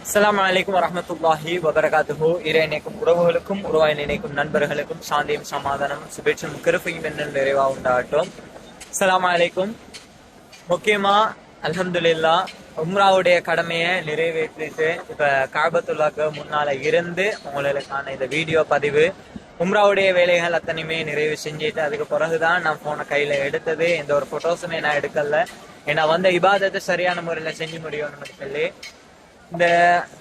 அஸ்ஸலாமு அலைக்கும் வரஹ்மத்துல்லாஹி வபரகாத்துஹு. இறைநேக்கும் உறவுகளுக்கும் உருவாய் நினைக்கும் நண்பர்களுக்கும் சாந்தியும் சமாதானம் சுபேட்சம் கிருபையும் என்ன நிறைவா உண்டாகட்டும். அஸ்ஸலாமு அலைக்கும். முக்கியமா அல்ஹம்துலில்லாஹ் உம்ராவுடைய கடமையை நிறைவேற்றிட்டு இப்ப காபத்துல்லாக்கு முன்னால இருந்து உங்களுக்கான இந்த வீடியோ பதிவு உம்ராவுடைய வேலைகள் அத்தனையுமே நிறைவு செஞ்சுட்டு அதுக்கு பிறகுதான் நான் போனை கையில எடுத்தது. எந்த ஒரு போட்டோஸுமே நான் எடுக்கல. ஏன்னா வந்த இபாதத்தை சரியான முறையில செஞ்சு முடியும்னு சொல்லி இந்த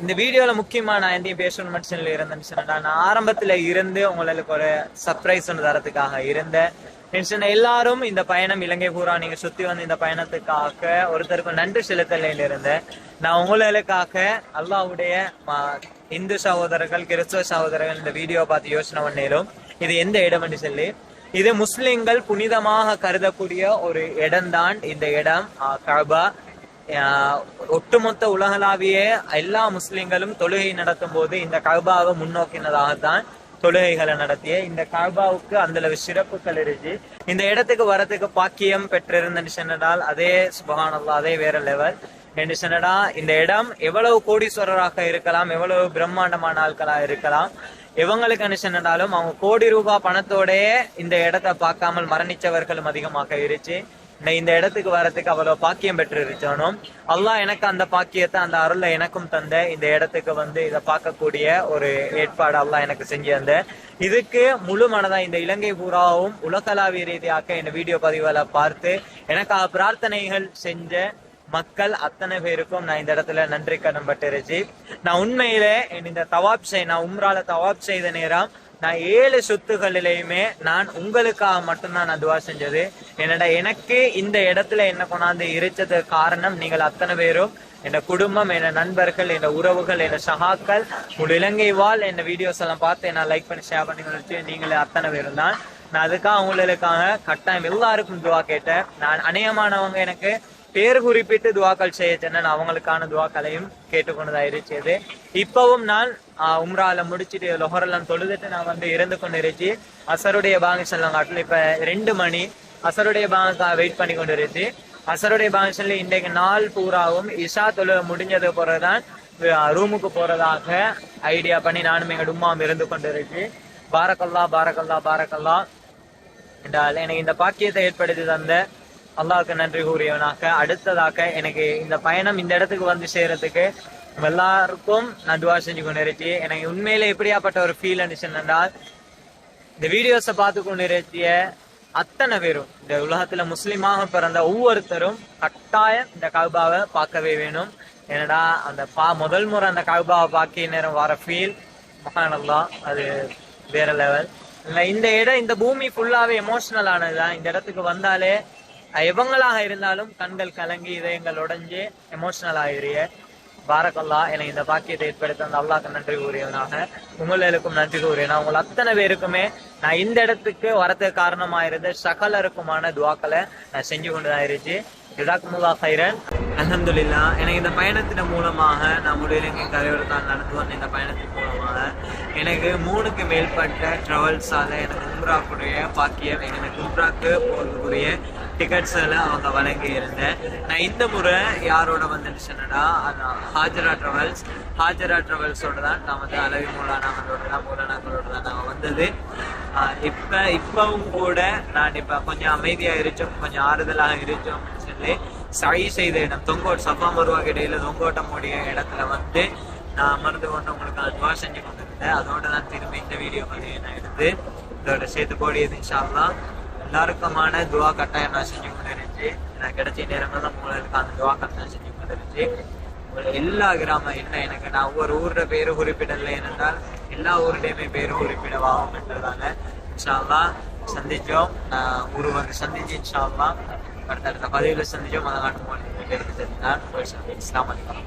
இந்த வீடியோல முக்கியமா நான் எந்தையும் பேசணும் மனுஷன்ல இருந்தேன்னு சொன்னா, நான் ஆரம்பத்துல இருந்து உங்களுக்கு ஒரு சர்ப்ரைஸ் ஒன்று தரத்துக்காக இருந்தேன். எல்லாரும் இந்த பயணம் இலங்கை பூரா நீங்க சுத்தி வந்து இந்த பயணத்துக்காக ஒருத்தருக்கு நன்றி செலுத்தலையில இருந்தேன். நான் உங்களுக்காக அல்லாஹ்வுடைய இந்து சகோதரர்கள் கிறிஸ்துவ சகோதரர்கள் இந்த வீடியோ பார்த்து யோசனை பண்ணேலும் இது எந்த இடம்னு சொல்லி, இது முஸ்லிம்கள் புனிதமாக கருதக்கூடிய ஒரு இடம்தான் இந்த இடம் கஅபா. ஒட்டுமொத்த உலகளாவிய எல்லா முஸ்லிம்களும் தொழுகை நடத்தும் போது இந்த கஅபாவை முன்னோக்கினதாகத்தான் தொழுகைகளை நடத்திய இந்த கஅபாவுக்கு அந்த அளவு சிறப்புகள் இருக்கு. இந்த இடத்துக்கு வரத்துக்கு பாக்கியம் பெற்றிருந்தேன்னு சொன்னால் அதே சுப்ஹானல்லாஹ், அதே வேற லெவல் என்று சொன்னா, இந்த இடம் எவ்வளவு கோடீஸ்வரராக இருக்கலாம், எவ்வளவு பிரம்மாண்டமான ஆட்களா இருக்கலாம், இவங்களுக்கு சொன்னாலும் அவங்க கோடி ரூபாய் பணத்தோடய இந்த இடத்தை பார்க்காமல் மரணிச்சவர்களும் அதிகமாக இருச்சு. இந்த இடத்துக்கு வரத்துக்கு அவ்வளவு பாக்கியம் பெற்று இருக்கணும். அல்லாஹ் எனக்கு அந்த பாக்கியத்தை அந்த அருளை எனக்கும் தந்த இந்த இடத்துக்கு வந்து இதை பார்க்கக்கூடிய ஒரு ஏற்பாடு அல்லாஹ் எனக்கு செஞ்சு தந்த. இதுக்கு முழு மனதா இந்த இலங்கை பூராவும் உலகளாவிய ரீதியாக இந்த வீடியோ பதிவுகளை பார்த்து எனக்காக பிரார்த்தனைகள் செஞ்ச மக்கள் அத்தனை பேருக்கும் நான் இந்த இடத்துல நன்றி கடன் பட்டிருச்சு. நான் உண்மையிலே இந்த நான் உம்ரால தவாப் செய்த நேரம் நான் 7 சுத்துகளிலேயுமே நான் உங்களுக்காக மட்டும்தான் நான் துவா செஞ்சது. என்னடா எனக்கு இந்த இடத்துல என்ன கொண்டாந்து இருச்சதுக்கு காரணம் நீங்கள் அத்தனை பேரும், என் குடும்பம், என் நண்பர்கள், என் உறவுகள், என் சகாக்கள், முழு இலங்கை வாழ் என்ன வீடியோஸ் எல்லாம் பார்த்து என்ன லைக் பண்ணி ஷேர் பண்ணி நீங்களே அத்தனை பேரும் தான். நான் அதுக்காக உங்களுக்காக கட்டாயம் எல்லாருக்கும் துவா கேட்டேன். நான் அநேகமானவங்க எனக்கு பேர் குறிப்பிட்டு துவாக்கள் செய்ய சொன்னேன். அவங்களுக்கான துவாக்களையும் கேட்டுக்கொண்டுதான் இருச்சது. இப்பவும் நான் உம்ரால முடிச்சுட்டு லொஹரெல்லாம் தொழுதுட்டு நான் வந்து இருந்து கொண்டு இருச்சு. அசருடைய பாங்க செல்லம் காட்டில் இப்ப 2 மணி அசருடைய பாங்க வெயிட் பண்ணி கொண்டு இருச்சு. அசருடைய பாங்க செல்ல இன்றைக்கு நாள் பூராவும் இஷா தொழு முடிஞ்சது போறதான் ரூமுக்கு போறதாக ஐடியா பண்ணி நானும் எங்க உம்மாவும் இருந்து கொண்டு இருச்சு. பாரக்கல்லா பாரக்கல்லா பாரக்கல்லா என்றால் எனக்கு இந்த பாக்கியத்தை ஏற்படுத்தி தந்த அல்லாஹ்வுக்கு நன்றி கூறியவனாக, அடுத்ததாக எனக்கு இந்த பயணம் இந்த இடத்துக்கு வந்து சேரத்துக்கு எல்லாருக்கும் நான் துவா செஞ்சு கொண்டு இருச்சு. எனக்கு உண்மையில எப்படியாப்பட்ட ஒரு ஃபீல் என்றால், இந்த வீடியோஸை பார்த்து கொண்டு இருச்சிய அத்தனை பேரும் இந்த உலகத்துல முஸ்லிமாக பிறந்த ஒவ்வொருத்தரும் கட்டாயம் இந்த கஅபாவை பார்க்கவே வேணும். ஏன்னா அந்த முதல் முறை அந்த கஅபாவை பார்க்க நேரம் வர ஃபீல் சுப்ஹானல்லாஹ், அது வேற லெவல். இந்த இடம், இந்த பூமி ஃபுல்லாவே எமோஷனல் ஆனதுதான். இந்த இடத்துக்கு வந்தாலே எவங்களாக இருந்தாலும் கண்கள் கலங்கி இதயங்கள் உடைஞ்சு எமோஷனல் ஆகிறிய. பாரக்கல்லா, எனக்கு இந்த பாக்கியத்தை ஏற்படுத்த அந்த அல்லாஹ்க்கு நன்றி கூறியவனாக உங்களுக்கும் நன்றி கூறியனா. உங்களை அத்தனை பேருக்குமே நான் இந்த இடத்துக்கு வரதுக்கு காரணமாயிருந்த சகலருக்குமான துவாக்களை நான் செஞ்சு கொண்டுதான் இருச்சு. ஜஸாக்குமுல்லாஹ் ஹைரன். அல்ஹம்துலில்லாஹ், எனக்கு இந்த பயணத்தின் மூலமாக நான் முடியலங்க கரையோரத்தான் நடந்து வந்த இந்த பயணத்தின் மூலமாக எனக்கு 3க்கு மேற்பட்ட டிராவல்ஸால எனக்கு உம்ராக்குரிய பாக்கியம், எனக்கு உம்ராக்கு போறதுக்குரிய டிக்கெட்ஸ்ல அவங்க வழங்கி இருந்தேன். நான் இந்த முறை யாரோட வந்துட்டு சொன்னடா, ஹாஜரா டிராவல்ஸோட தான் நான் வந்து அலவி மூலானாங்களோட தான் நான் வந்தது. இப்பவும் கூட நான் இப்ப கொஞ்சம் அமைதியா இருச்சோம், கொஞ்சம் ஆறுதலாக இருச்சோம் சொல்லி சகி செய்த இடம் தொங்கோட் சஃபா மருவாக்கு இடையில தொங்கோட்டம் முடிய இடத்துல வந்து நான் அமர்ந்து கொண்டு உங்களுக்கு அதுவா செஞ்சு கொண்டிருந்தேன். அதோட தான் திரும்பி இந்த வீடியோ பதிவு நான் எடுத்து இதோட சேர்த்து போடியது. இன்ஷா அல்லாஹ் எல்லாருக்குமான துவா கட்டாயம் நான் செஞ்சு கொண்டு இருந்துச்சு. எனக்கு கிடைச்ச நேரங்கள் தான் உங்களுக்கு அந்த துவா கட்டாயம் செஞ்சு கொண்டு இருந்துச்சு. எல்லா கிராமம் என்ன எனக்கு நான் ஒவ்வொரு ஊரோட பேரு குறிப்பிடலை என்றால் எல்லா ஊருடையுமே பேரு குறிப்பிடவாகும் என்றதால இன்ஷா அல்லாஹ் சந்திச்சோம். ஊரு வந்து சந்திச்சு இன்ஷா அல்லாஹ் அடுத்தடுத்த பதிவுல சந்திச்சோம். அதை காட்டும் போது இஸ்லாம் அலைக்கும்.